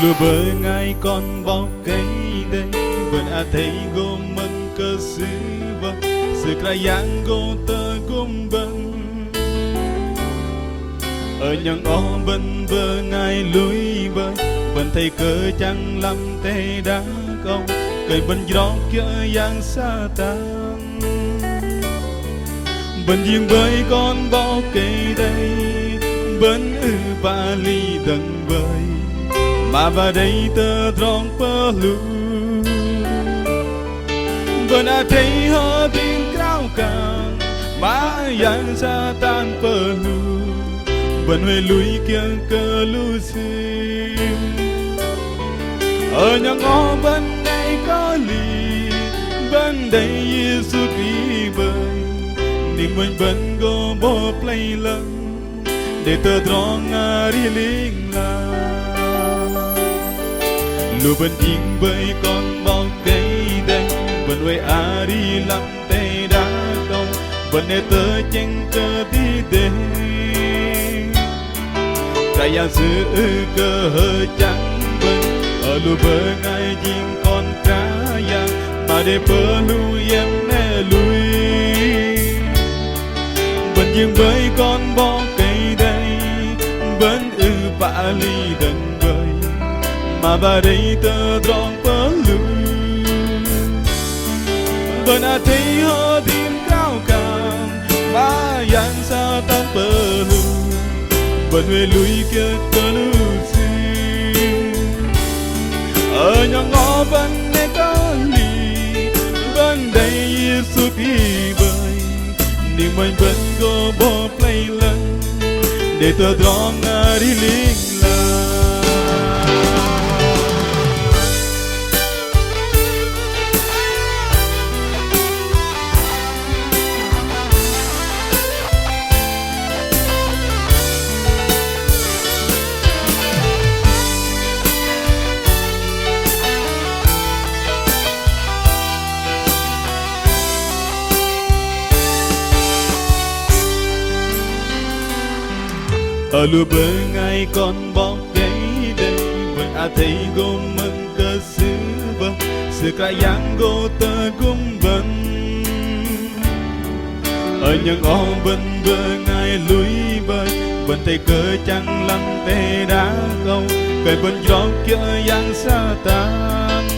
lùa bờ ngay con bọc cây đây vẫn thấy gồm mừng cơ sứ vâng sự cài yang gồm tơ gồm bần ở những ó bên bờ ngay lối bơi vẫn thấy cơ chẳng làm tê đá công cây bên gió kia yang xa tan bên riêng với con bọc cây đây bên ba ly đằng bơi mà vào đây tơ tròn bờ lù bên thấy họ tiếng cao càng mà yang xa tan bờ lù bên huê lùi kia cơ lù sim ở nhà ngõ bên này có lì bên đây Giêsu kỳ bơi nhưng mình vẫn có bỏ play lần để tơ tròn đi linh la lùa bên tiếng bơi con bao cây đây bên huê đi làm tê đá công bên này tơ chênh cơ đi đến cái nhà xứ cơ hơi trắng bên ở lùa bờ ngay riêng con cá yang mà để bờ lui em nè lui bên riêng với con bó cây đây bên bạ ly đằng bơi mà bà đây tơ tròn bờ lui bên thấy họ tim cao càng mà yang xa tan bờ lui bên huê lùi kia cơ lưu xin ở nhà ngõ bên này có lì bên đây Giêsu kỳ bơi nhưng mình vẫn có bỏ play lần để tơ tròn đi linh la ở lùa bờ ngay con bọc cây đây vẫn thấy gồm mừng cơ sứ vâng sự cài yang gô tơ gồm bần ở những ó bên bờ ngay lối bơi vẫn thấy cơ chẳng làm tê đá câu cây bên gió kia yang xa tan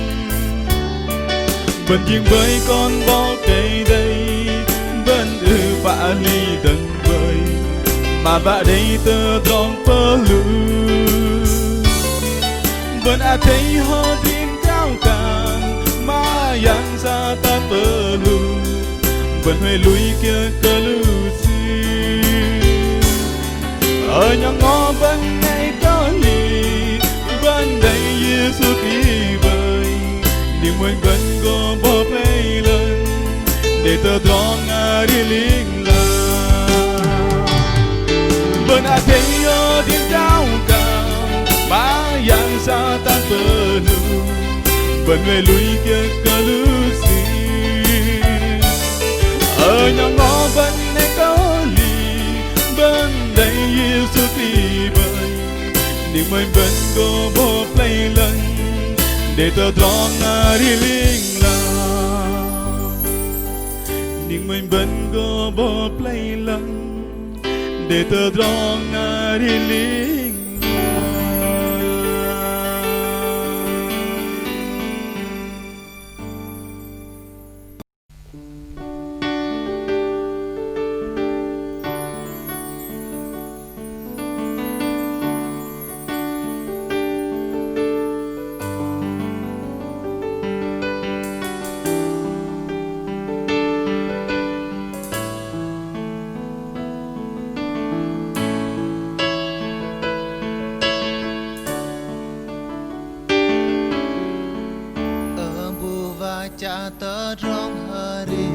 bên riêng với con bó cây đây bên bạ ly đằng bơi mà bà đây tơ tròn bờ lù bên thấy họ tiếng cao càng mà yang xa tan bờ lù bên huê lùi kia cơ lưu xin ở nhà ngõ bên này có lì bên đây Giêsu kỳ bơi nhưng mình vẫn có bỏ play lần để tơ tròn đi linh la bên thấy ở tiếng cao cao mà yang xa tan bờ lù bên huê lùi kia cơ lưu xin ở nhà ngõ bên này có lì bên đây Giêsu kỳ bơi nhưng mình vẫn có bỏ play lần để tơ tròn đi linh la nhưng mình vẫn có bỏ play lần để tơ tròn đi linh cha tơ rong hari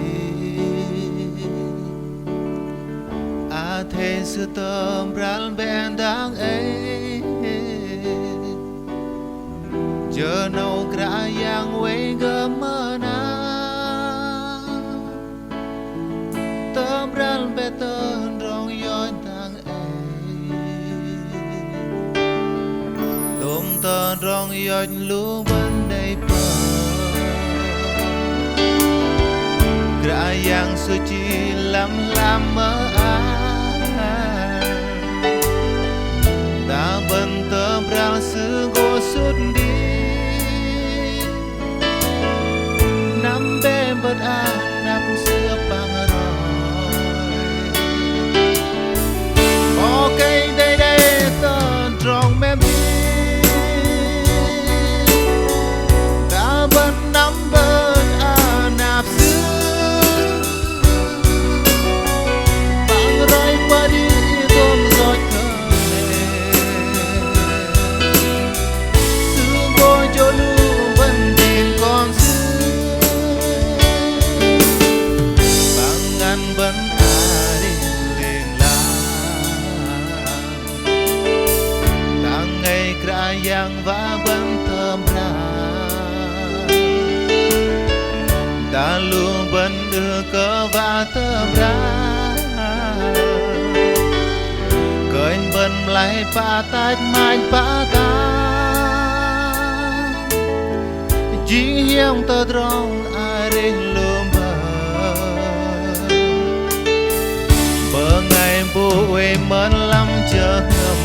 a the sư tơm ran ben đang ấy chờ nâu gra yang quay gầm mơ na tơm ran be tơm rong yon đang ấy tôm tơm rong doj lu ban đầy bờ Gra yang suci lam mơ Ta bên tơ brang sư gô sút đi Năm bê bật nắp xưa bằng rồi Có cây đây đây tơ tròn mềm đi Đã bật năm bật nắp xưa Bằng rồi qua đi tôm giọt thơ Sư bôi cho lưu vẫn tìm con xưa Bằng ngăn vẫn đi lên Đang ngày kra yang và vẫn thơm ra Ta luôn vẫn đưa cơ và thơm ra Cơn vẫn lại phá tách mạnh phá ta Chỉ hiếm tơ trông ai rinh lùm bờ ngày bụi mơn lắm chờ ngầm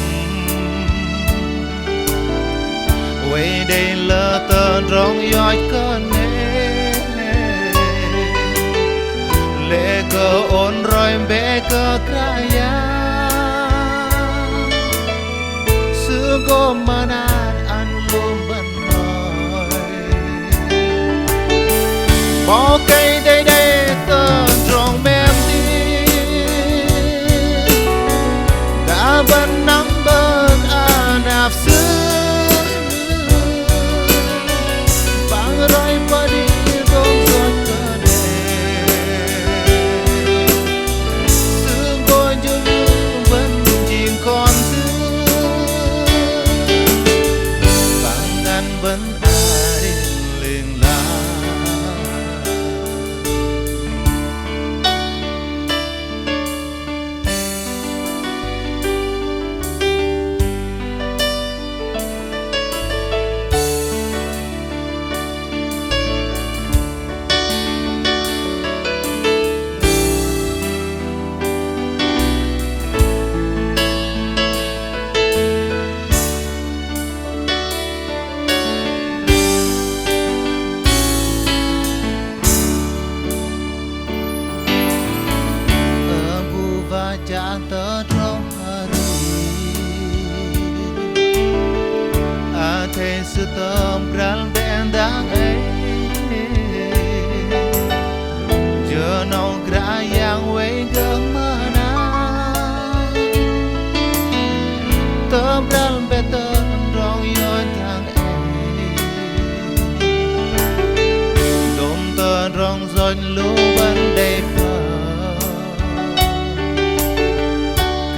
Quay đây lơ tơ rong dõi cơn lệ cơ ôn rồi bế cơ kaya Sư gồm mà nát ăn luôn bận rồi Bỏ cây đây đây tơ rong mềm đi Đã vẫn nắm bớt nạp xưa Bằng rồi qua đi tôm giọt cơ đề Sư ngôi cho lưu vẫn chìm còn xưa Bằng ngăn vẫn ai lên lá Cha tơ trong hari thế sự tâm ran bên đang ấy Giờ nông gra yang quay gương mơ na Tâm ran bên tâm trong yoi thang ấy Đom tơ trong doj lu ban đầy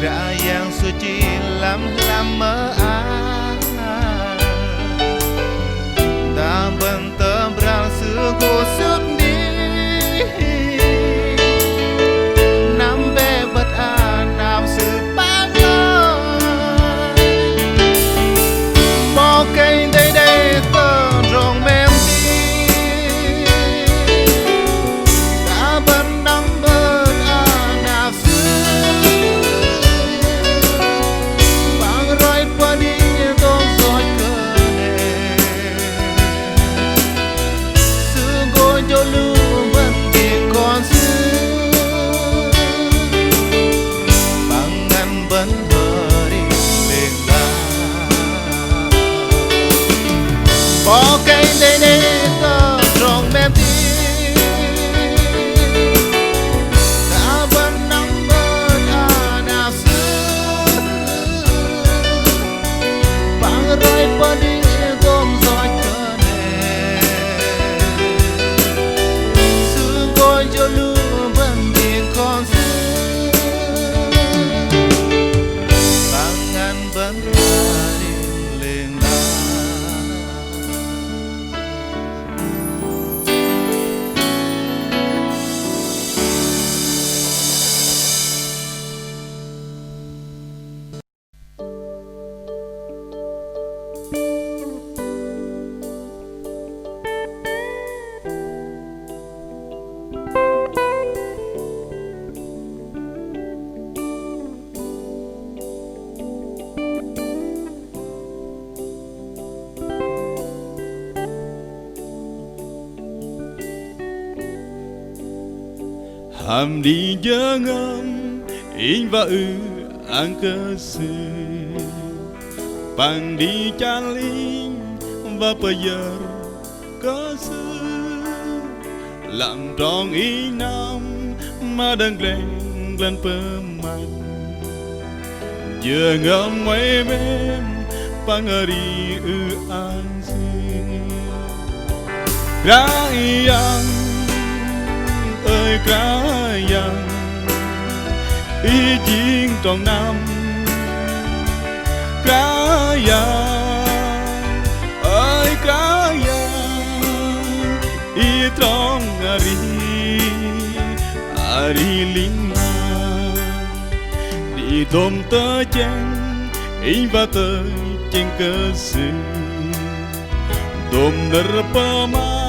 Gra yang suci lam mơ Ta bên tơ brang xưa cô sức đi Năm bê bật nam sự bác lời Bỏ cây đây đây tơ rong mềm đi Ta bên năm bớt nạp xưa Yo hàm đi nhớ ngâm in và an cơ sư bằng đi chan linh và bây giờ cơ sư làm tròn ý năm mà đang lên bờ mặt giờ ngâm ngoài bên pangari an sư Rayang ơi Rayang ý chiến trong năm Rayang ơi Rayang ý trong ari linh đi tôm tơ chen ý và tơ chen cơ sư tôm đỡ pa ma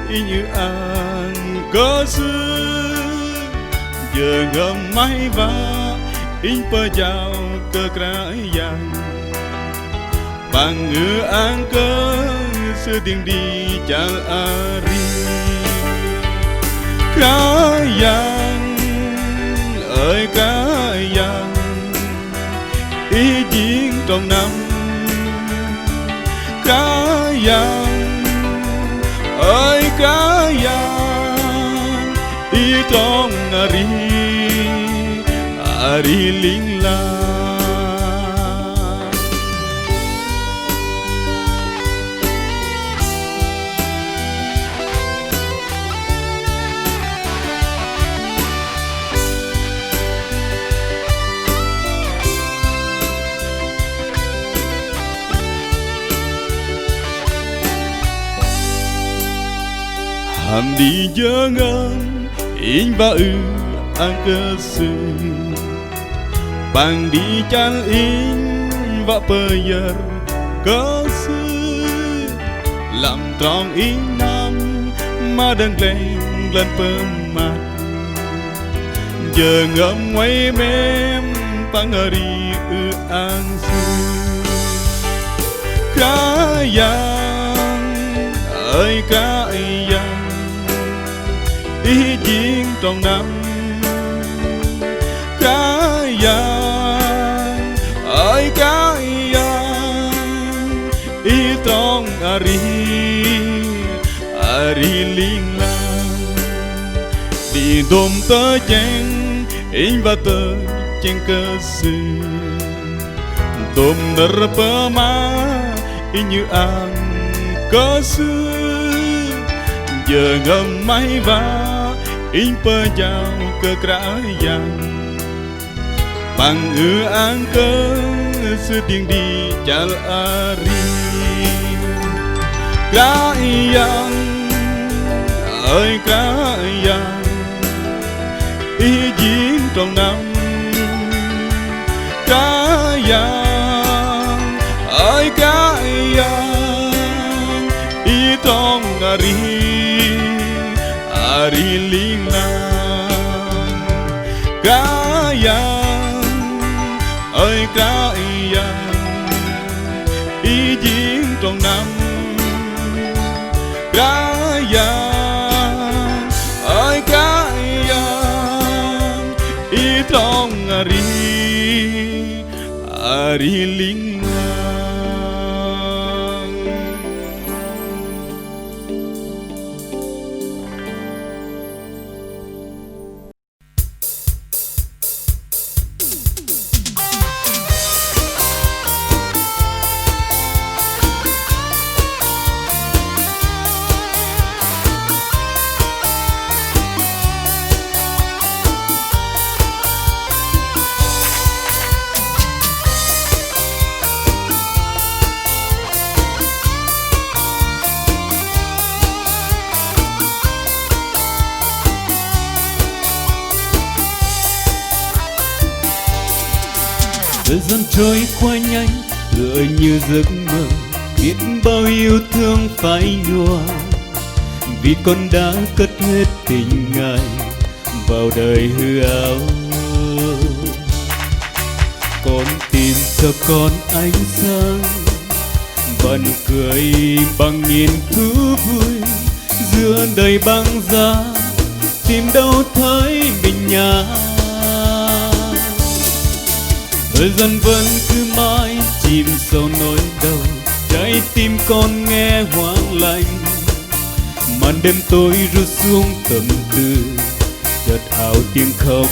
ý như an cơ sư giờ ngâm máy va in pa giàu cơ Rayang bằng ngựa an cơ sư tiếng đi chàng ari Rayang ơi Rayang ý chiến trong năm Rayang ơi Rayang ý trong ari linh la hàm đi nhớ ngâm in và an cơ sư bằng đi chan in và bây giờ cơ sư làm tròn ý năm mà đang lên bờ mặt giờ ngâm ngoài mềm pangari an sư Rayang ơi Rayang ý chiến trong năm Rayang ơi Rayang ý trong ari linh lang đi đôm tơ chen in và tơ chen cơ sư đôm đỡ pa ma in như an cơ sư giờ ngâm máy va in pa giàu cơ Rayang bằng an cơ sư tiếng đi chal ari Rayang ơi Rayang ý chiến trong năm Rayang ơi Rayang ý trong ari linh lang Rayang ơi Rayang ý chiến trong năm Rayang ơi Rayang ý trong ari linh lang thời gian trôi qua nhanh tựa như giấc mơ, biết bao yêu thương phai nhòa vì con đã cất hết tình ngài vào đời hư ảo. Con tìm cho con ánh sáng và nụ cười bằng niềm thú vui giữa đời băng giá. tìm đâu thấy mình nhà. Thời gian vẫn cứ mãi chìm sâu nỗi đau, trái tim con nghe hoang lạnh. Màn đêm tối rút xuống tâm tư, chợt ảo tiếng khóc.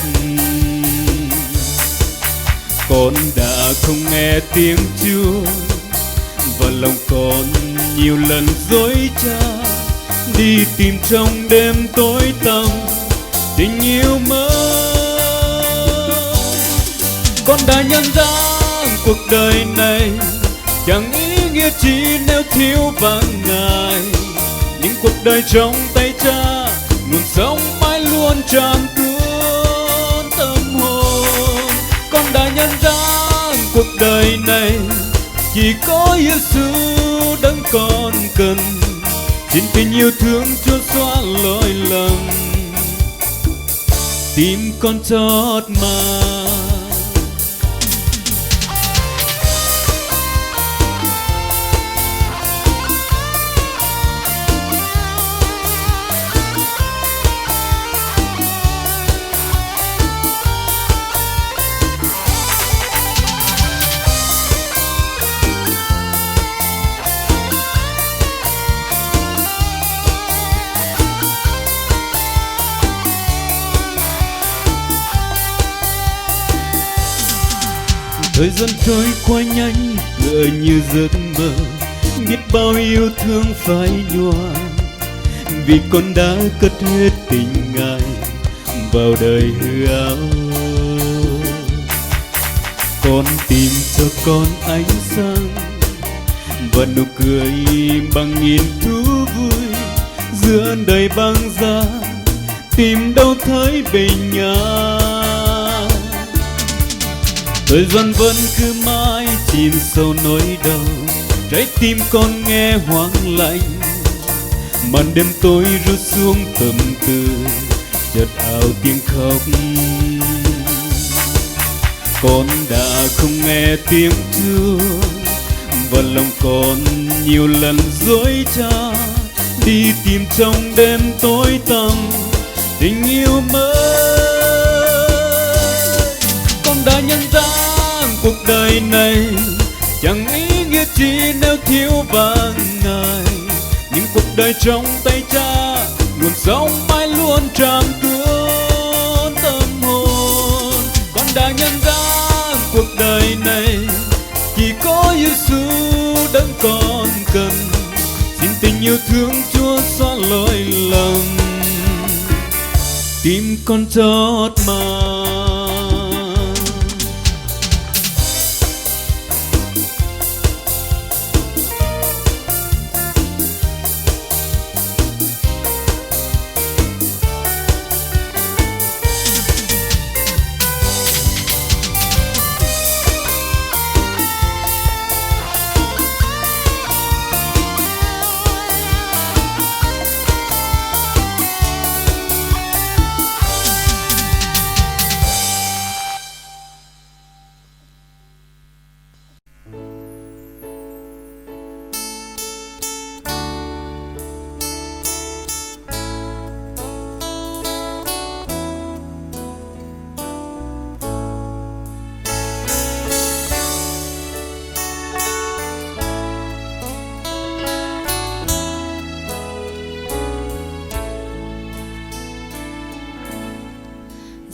Con đã không nghe tiếng Chúa, và lòng con nhiều lần dối trá, đi tìm trong đêm tối tăm tình yêu mơ. Con đã nhận ra cuộc đời này chẳng ý nghĩa chi nếu thiếu vắng Ngài. Những cuộc đời trong tay Cha, nguồn sống mãi luôn tràn cuốn tâm hồn. Con đã nhận ra cuộc đời này chỉ có Giêsu đấng con cần. Xin tình yêu thương Chúa xóa lỗi lầm, tim con chót mang. Thời gian trôi qua nhanh tựa như giấc mơ, biết bao yêu thương phai nhòa, vì con đã cất hết tình Ngài vào đời hư ảo. Con tìm cho con ánh sáng và nụ cười bằng nghìn thú vui, giữa đời băng giá tìm đâu thấy bình an. Thời gian vẫn cứ mãi chìm sâu nỗi đau, trái tim con nghe hoang lạnh. Màn đêm tối rút xuống tâm tư, chợt ảo tiếng khóc. Con đã không nghe tiếng Chúa, và lòng con nhiều lần dối trá, đi tìm trong đêm tối tăm tình yêu mới. Con đã nhận ra cuộc đời này chẳng ý nghĩa chi nếu thiếu vắng Ngài. Những cuộc đời trong tay Cha, nguồn sống mãi luôn tràn cuốn tâm hồn. Con đã nhận ra cuộc đời này chỉ có Giêsu đấng con cần. Xin tình yêu thương Chúa xóa lỗi lầm, tim con chót mang.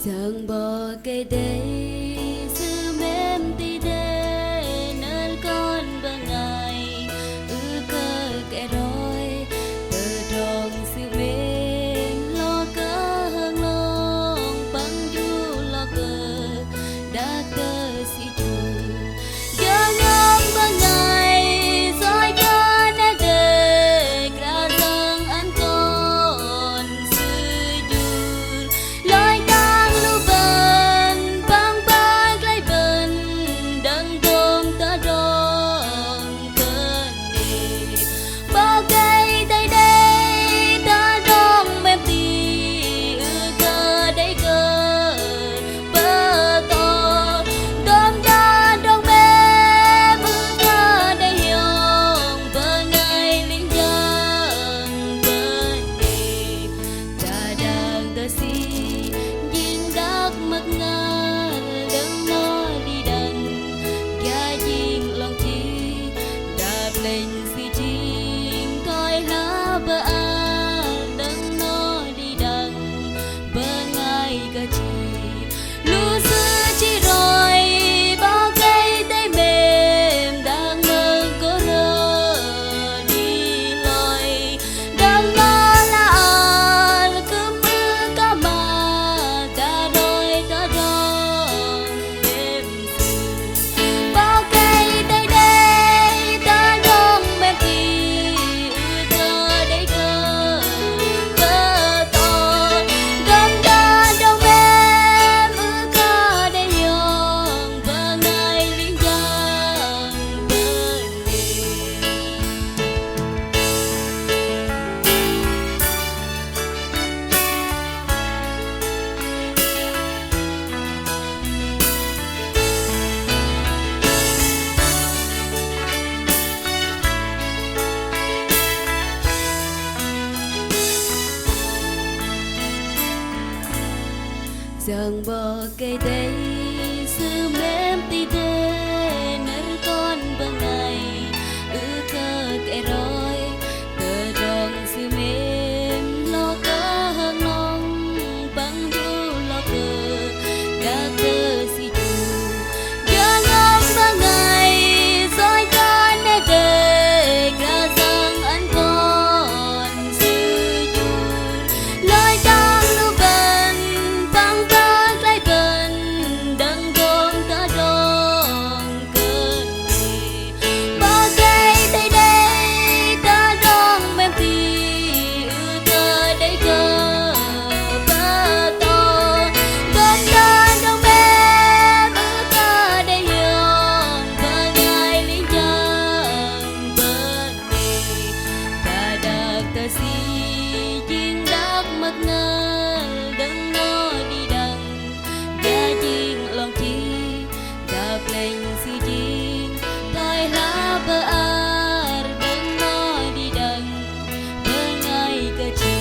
Rằng bỏ cái đây sự mềm tí đây nên con bằng ngày cơ cái rồi từ trong sự bên lo cơ hương long bằng du lo cơ đã cơ si chủ giờ nhong bằng ngày soi cho đã đời ra rằng anh con sự du lối ta bang bang rằng bỏ cây đây sự mềm tì đê nơi con bằng ngày cơ kẻ rồi cơ rong sự mềm lo có hơn nong bằng du lo cơ đã cơ si chu giang ngom bằng ngày rồi con nơi về cả rằng anh còn sự chu lối đang lưu bên vang vang lại bên đằng gom cả đong cơn bao cây đây đây cả đong mềm tì cơ đây cơ ba to gom cả đong mềm cơ đây yong và ngày linh chang bên ta đặc ta si chinh đắc mất ngờ đừng nó đi đằng gia chinh lòng chi đạp lên si chinh thôi lá bờ ar đừng nó đi đằng bờ ngày cơ chi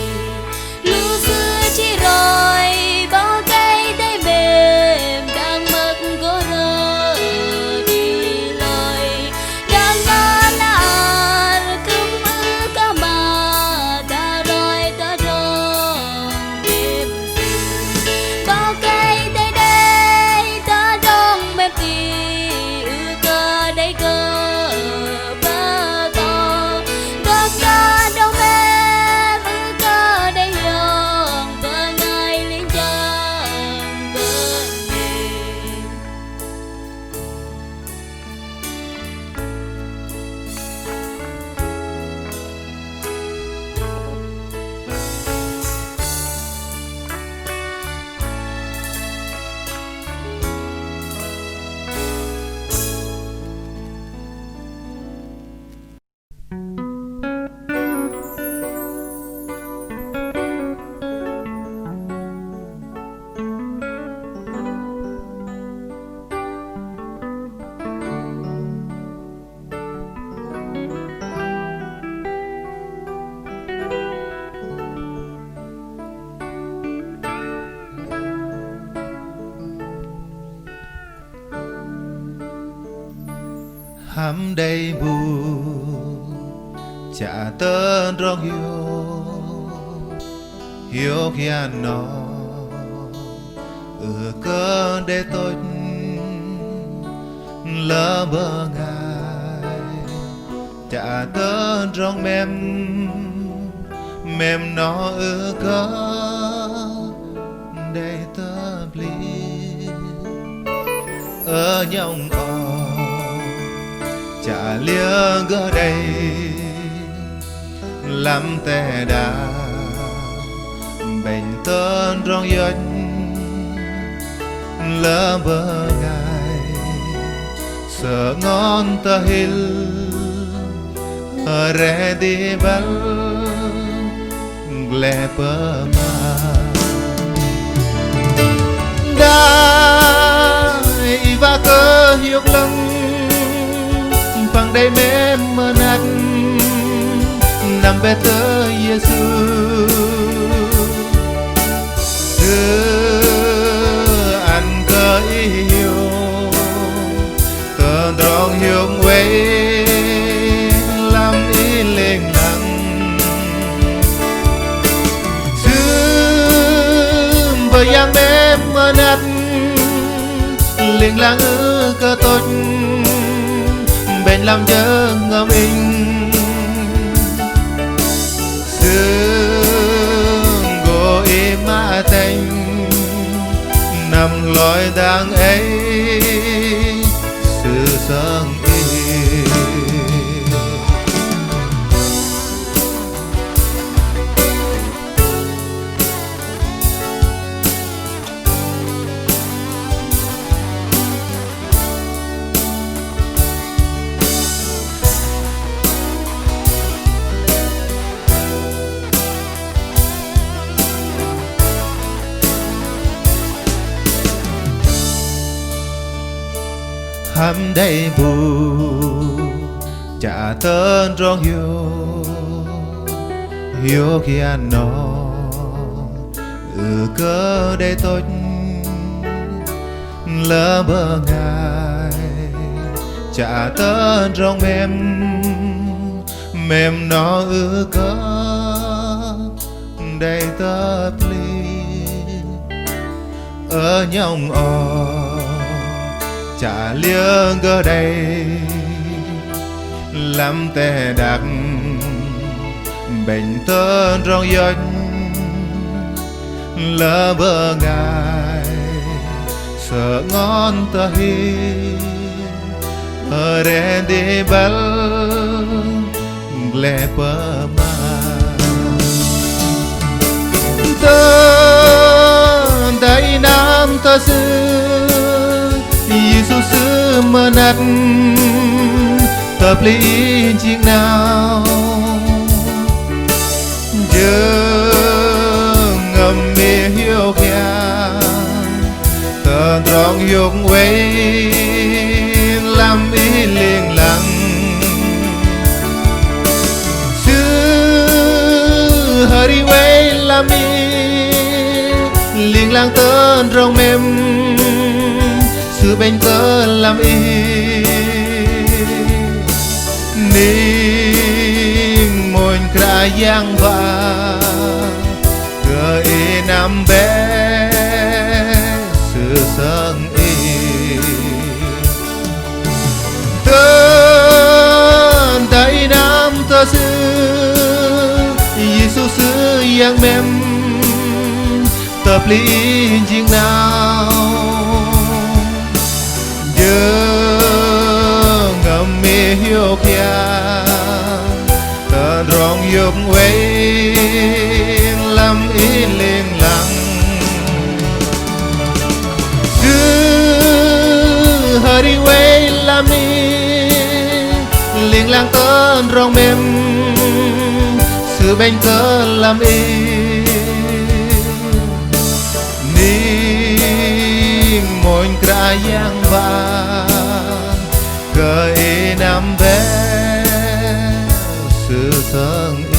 lưu xưa chi rồi bao cây đây mềm đang mất có rơ đi lời đang ngã ar cơm cả mà ta rồi ta rong đêm bao cây đây đây ta rong mềm tì cơ đây cơ ba to cơ ca đâu mềm cơ đây yong và ngày linh chang bên mình hăm đầy bù chả tên rong hiếu kia nó cơ để tôi lỡ bờ ngài chả tên rong mềm nó cơ để tớ ly ở nhông chả lia gỡ đây lắm tè đà bệnh tên rong yết lỡ bờ ngài sợ ngon ta hil ở rẽ đi bal gle bờ mà đai và cơ hiệp lăng bằng đây mềm mơ nát nằm bên tớ Giêsu đưa anh cơ yêu tờ rong hiếu quê làm ý lên lặng sương với giang mềm mơ nát liền lặng cơ tốt bên làm chớ ngâm in sương gỗ im mà thành nằm lối đang ấy sự sương hăm đầy bù chả tên rong hiếu kia nó cơ đây tôi lỡ bờ ngài trả tên rong mềm nó ư có đầy tấp ly ở nhông o trả liêng cơ đây làm tè đặc bệnh tên rong doanh lỡ bờ ngài sợ ngon ta hi ở đây đi bal gle pa ma ta đây nam ta sư Giêsu sư mơ nát tập lý chiếc nào ngầm mê hiếu khéo tờ tròn dục quay làm ý liền lặng sư hơi đi quay làm ý liền lặng tên rong mềm sư bên tớ làm ý ninh môi kra giang va cơ ý nằm bé sự sân ý tên đầy nam tơ sư Giêsu sư giang mềm tập lý chiếc nào ngầm mê hiếu khéo tờ rong dục quay làm ý liền lặng cứ hơi đi quay làm ý liền lặng tờ rong mềm sự bên tớ làm ý môi kra giang va cơ ý nằm bé sự sân ý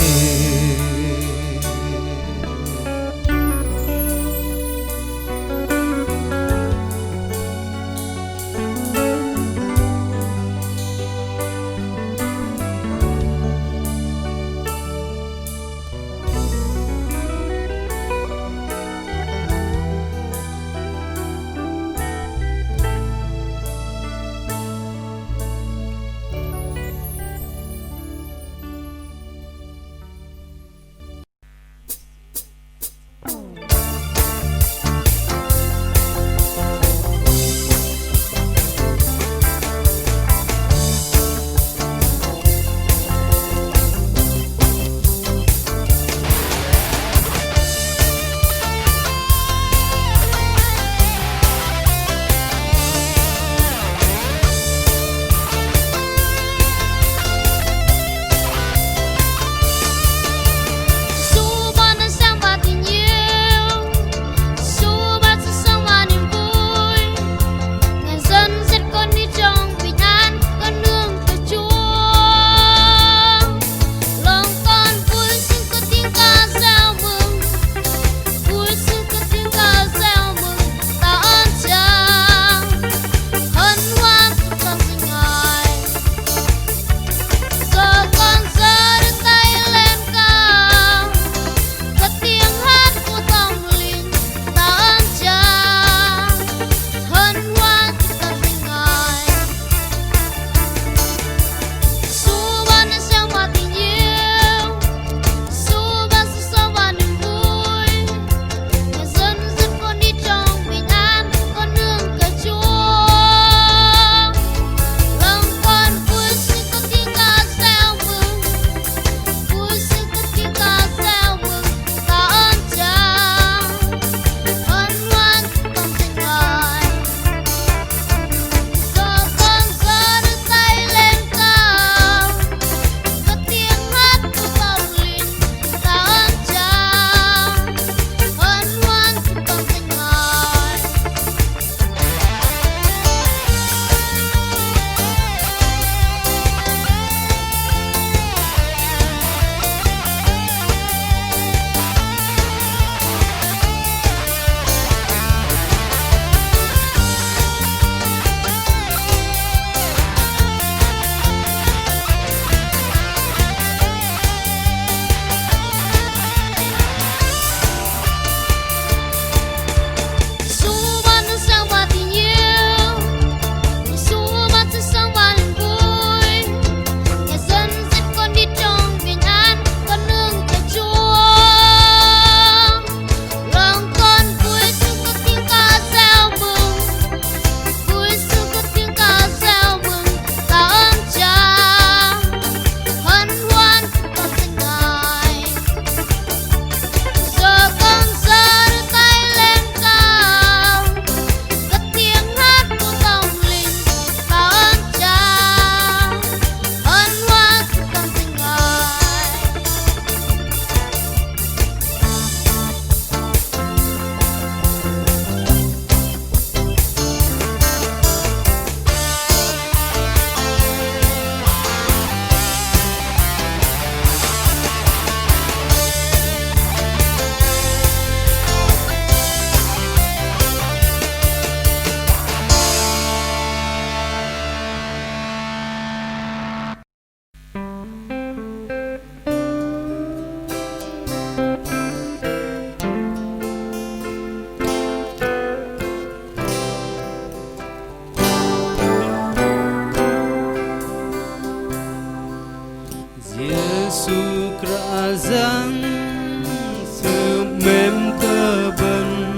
mềm thơ bần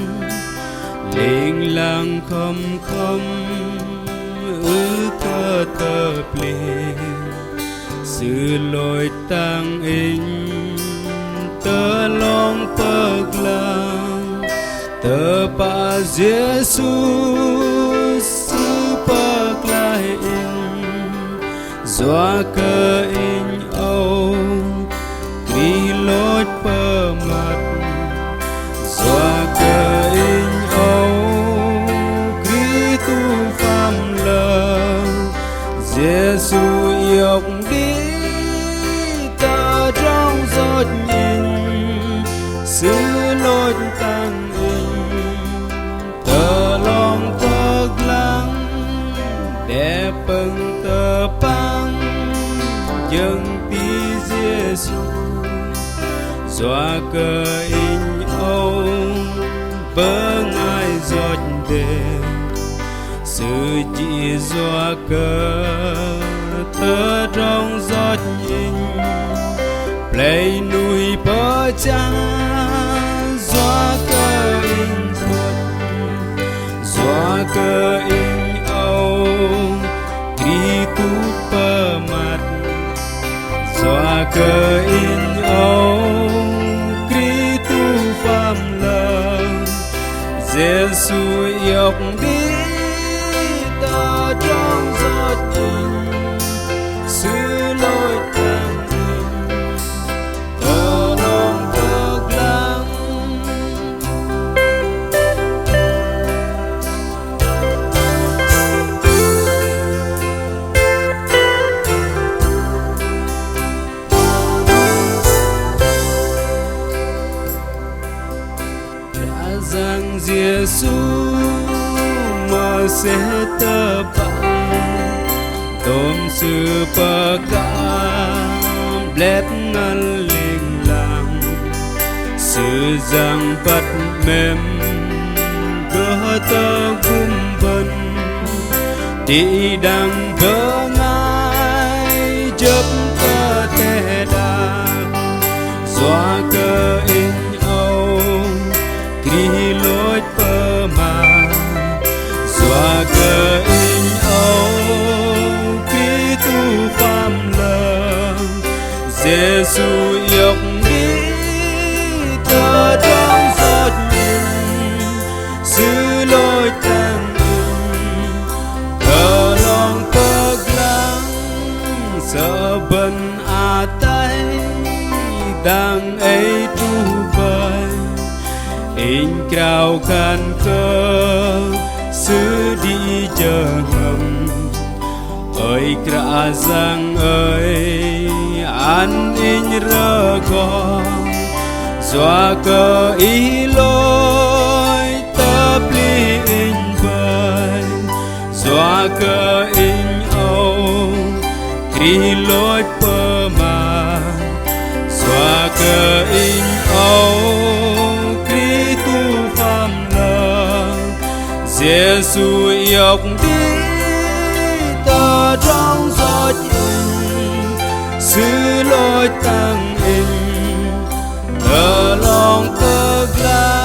linh lang không cơ tơ ple sự lỗi tăng in tơ long bậc lang tơ pa Giêsu sư bậc lại in doa cơ in âu kri lối bờ mặt doa cơ in âu kri tu phàm lờ Giêsu yêu đi ta trong giọt nhìn sự lối tăng in tờ lòng bậc lắng đẹp bằng tờ băng dân tí Giêsu doa cơ in âu bơ ngài giọt đêm sự chỉ doa cơ tơ trong giọt nhìn play nuôi bơ cha doa cơ in doa cơ in âu kri tu bơ mặt doa cơ in âu kri tu phàm lờ Giêsu yêu đi ta trong giọt nhìn sự lối tăng in tờ lòng bậc lắng đã rằng Giêsu mà sẽ tơ bạn tôm sư bậc cảm lét ngăn linh lang sự giang vật mềm gỡ tơ gum vân đi đang vỡ ngài chấp cơ thể đạc doa cơ in âu kri lối bơ mà doa cơ in âu kri tu phàm lờ Giêsu yêu đi ta trong giọt nhìn sự lối tăng in thờ lòng bậc lắng sợ bần tay đang ấy tru bời in cao khăn cơ sư đi chờ ngầm ơi cả giang ơi an in rơ go doa cơ ý lối tấp ly in bơi doa cơ in âu kri lối bơ mà doa cơ in âu kri tu phàm lờ Giêsu yêu đi ta trong giọt nhìn sự lối tăng in tờ lòng bậc lắng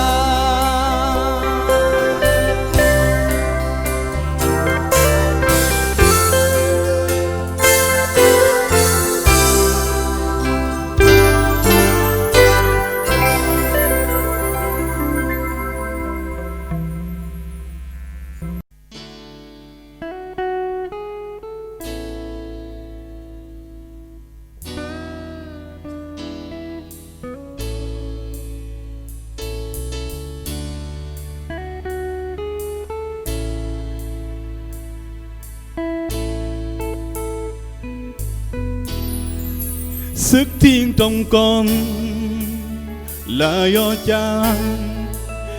Sức thiên trong con là do Cha,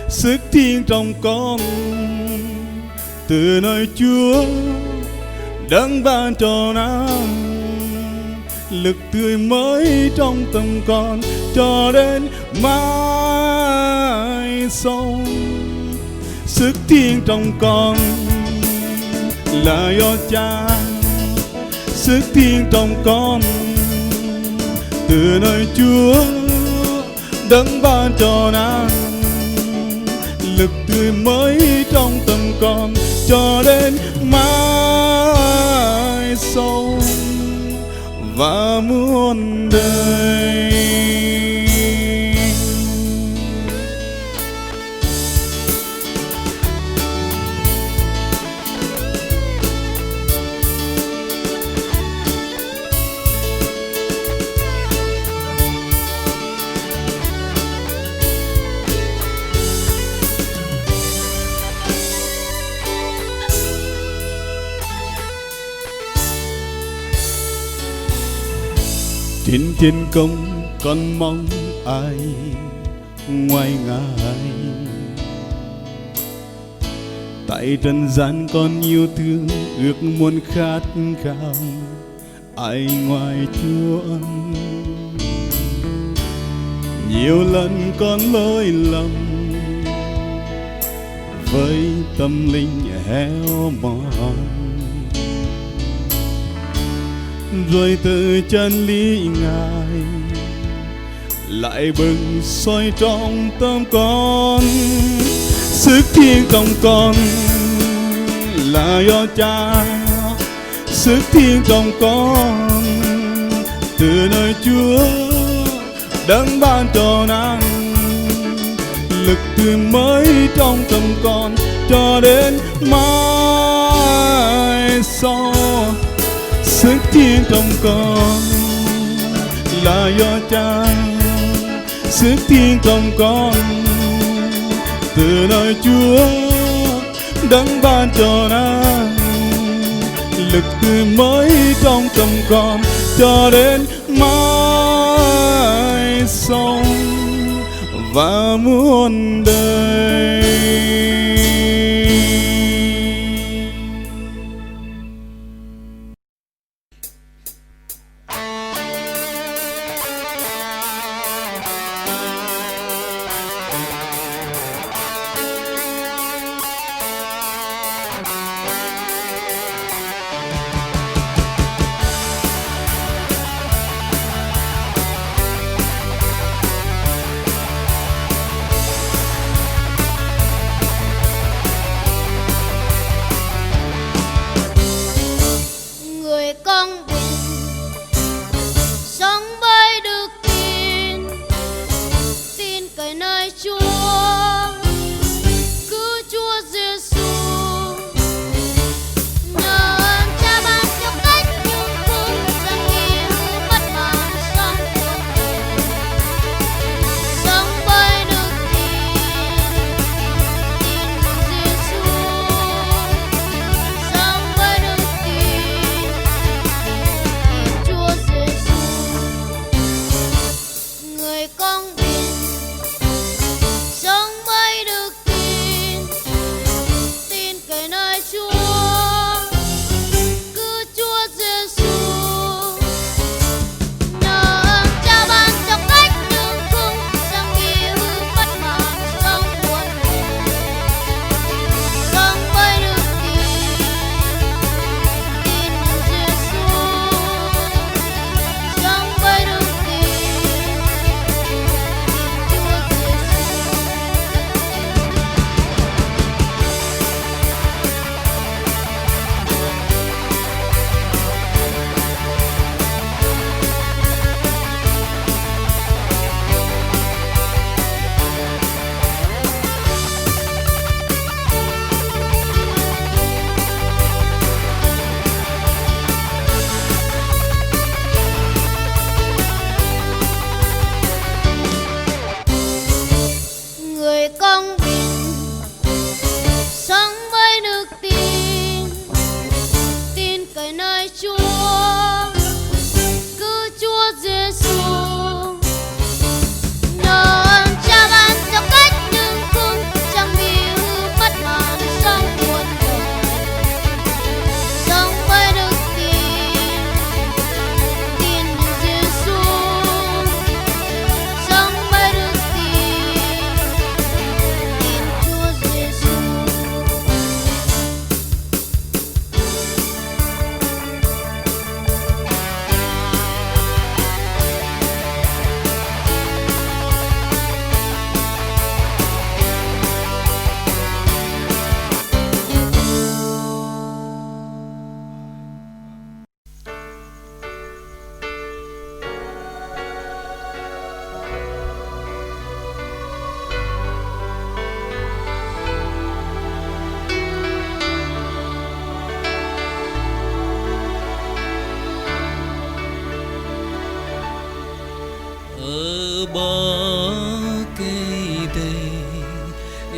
sức thiên trong con từ nơi Chúa đấng ban cho нам lực tươi mới trong tâm con cho đến mãi sau. Sức thiên trong con là do Cha, sức thiên trong con từ nơi Chúa đấng ban cho nàng lực tươi mới trong tâm con cho đến mãi sau và muôn đời. Trên thiên công con mong ai ngoài ngài, tại trần gian con yêu thương ước muốn khát khao ai ngoài Chúa. Nhiều lần con lỗi lầm với tâm linh héo mòn, rồi từ chân lý ngài lại bừng soi trong tâm con. Sức thiêng trong con là do Cha, sức thiêng trong con từ nơi Chúa đấng ban cho nàng lực tươi mới trong tâm con cho đến mãi sau. Sức thiêng trong con là do Cha, sức thiêng trong con từ nơi Chúa đấng ban cho nàng lực tươi mới trong tâm con cho đến mãi sau và muôn đời.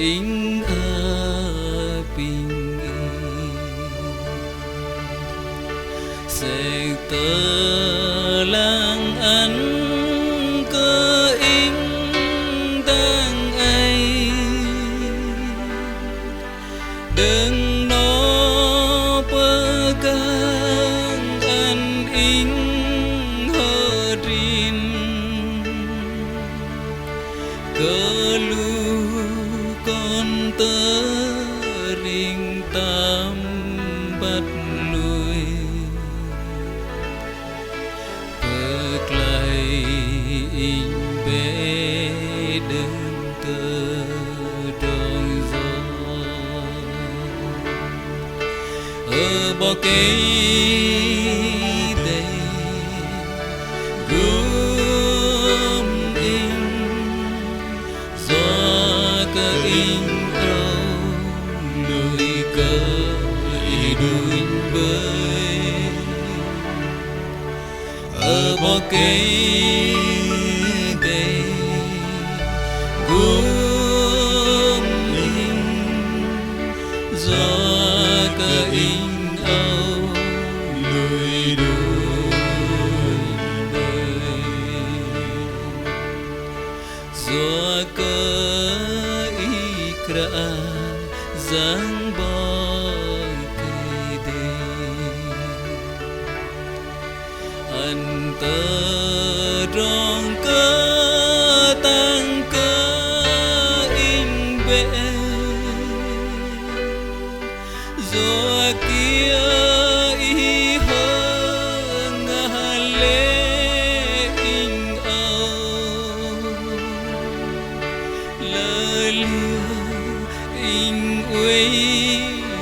in ở bình yên sẽ tơ lang ăn cơ in đang ai đừng nó pegang an in hơ rin cơ lu con tơ ring tam bắt lui bực lại in bé đừng tơ đong gió ở bỏ cây đây gươm in gió cơ in âu lùi cơ đuôi bơi ở bỏ cây đây gươm in gió cơ in âu lùi đuôi bơi gió cơ ikra giang bờ cây đê anh tơ rong cơ tăng cơ in bể gió kia y hơn lệ in âu lơ lưa in uế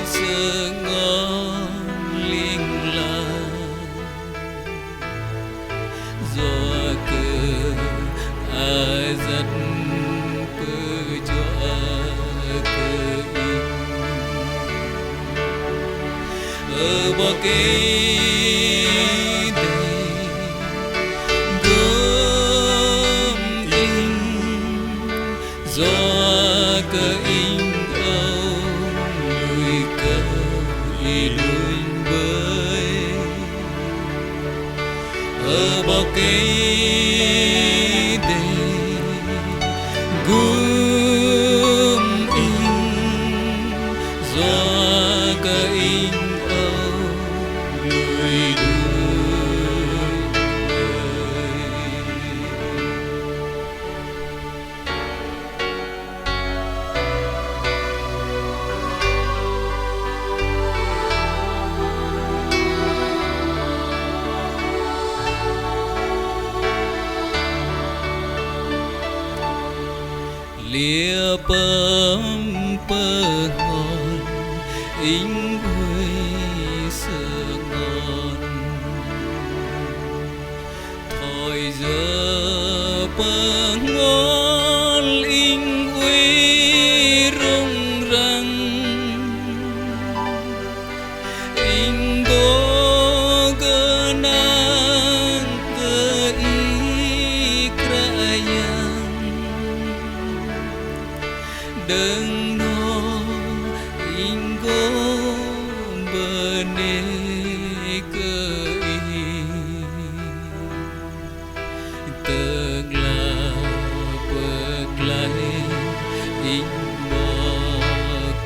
sợ ngon liên lạc gió cơ dắt cơ cho cơ in ở bỏ cây đây gươm in gió cơ in âu lùi cơ đuôi bơi ở bỏ cây đây gươm in gió cơ in âu lùi đuôi bơi lia bơm bơ ngon in vui sợ ngon thôi giờ bơ ngon in vui rung răng in go cơ nang cơ y krayang đừng nó in go bờ nê cơ y tương là bực lại in bỏ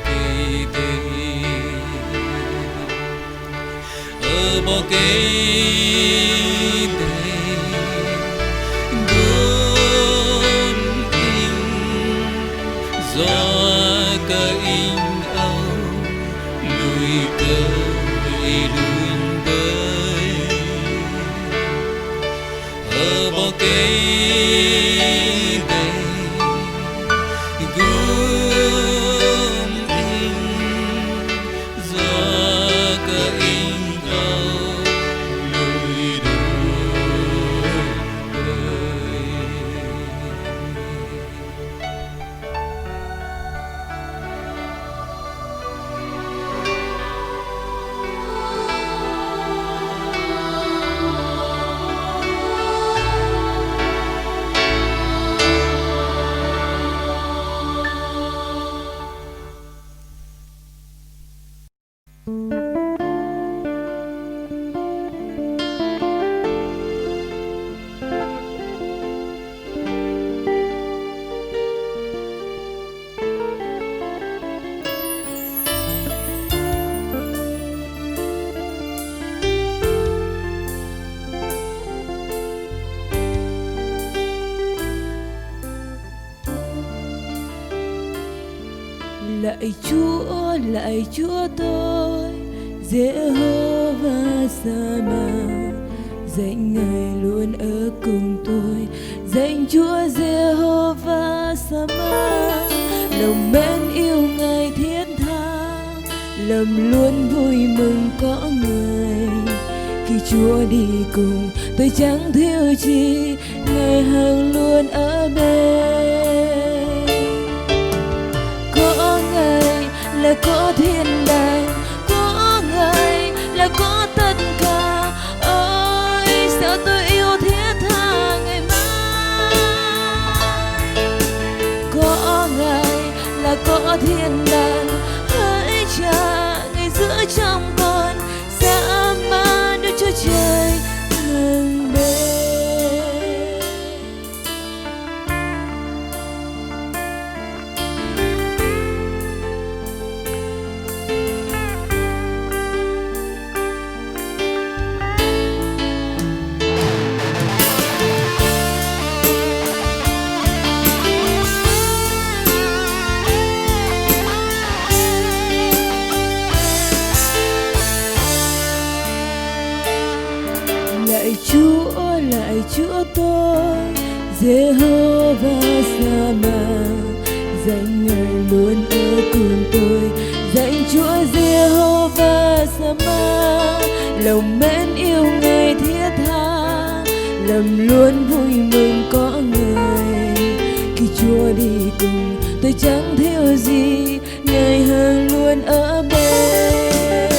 cây đây ở bỏ cây đây gươm in gió cơ in âu lùi cơ đuôi bơi ở bỏ cây đây gươm in gió cơ in âu lùi đuôi bơi Lạy Chúa tôi Giê-hô-va Sa-ma, dạy Ngài luôn ở cùng tôi. Dạy Chúa Giê-hô-va Sa-ma, lòng mến yêu Ngài thiết tha, lòng luôn vui mừng có Ngài. Khi Chúa đi cùng tôi chẳng thiếu chi, Ngài hàng luôn ở bên. Có Ngài là có thiên đàng, có Ngài là có tất cả. Ôi sao tôi yêu thiết tha Ngài mãi. Có Ngài là có thiên đàng, hỡi Cha Ngài giữ trong con, xa mà Đức Chúa Trời hàng bên. Lạy Chúa tôi Giê-hô-va Sa-ma, dạy Ngài luôn ở cùng tôi. Dạy Chúa Giê-hô-va Sa-ma, lòng mến yêu Ngài thiết tha, lòng luôn vui mừng có Ngài. Khi Chúa đi cùng tôi chẳng thiếu gì, Ngài hàng luôn ở bên.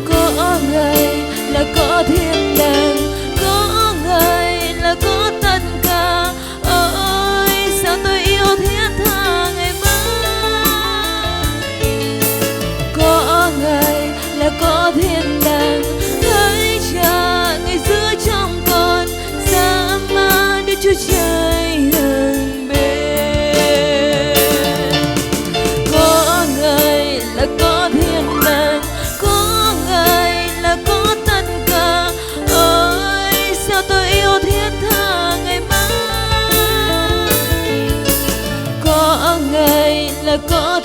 Có Ngài là có thiên đàng, có Ngài là có tất cả. Ôi sao tôi yêu thiết tha Ngài mãi. Có Ngài là có thiên đàng, hỡi Cha Ngài giữ trong con, xa mà Đức Chúa Trời hàng bên. Có Ngài là có thiên đàng, có Ngài là có tất cả. Ôi sao tôi yêu thiết tha Ngài mãi. Có Ngài là có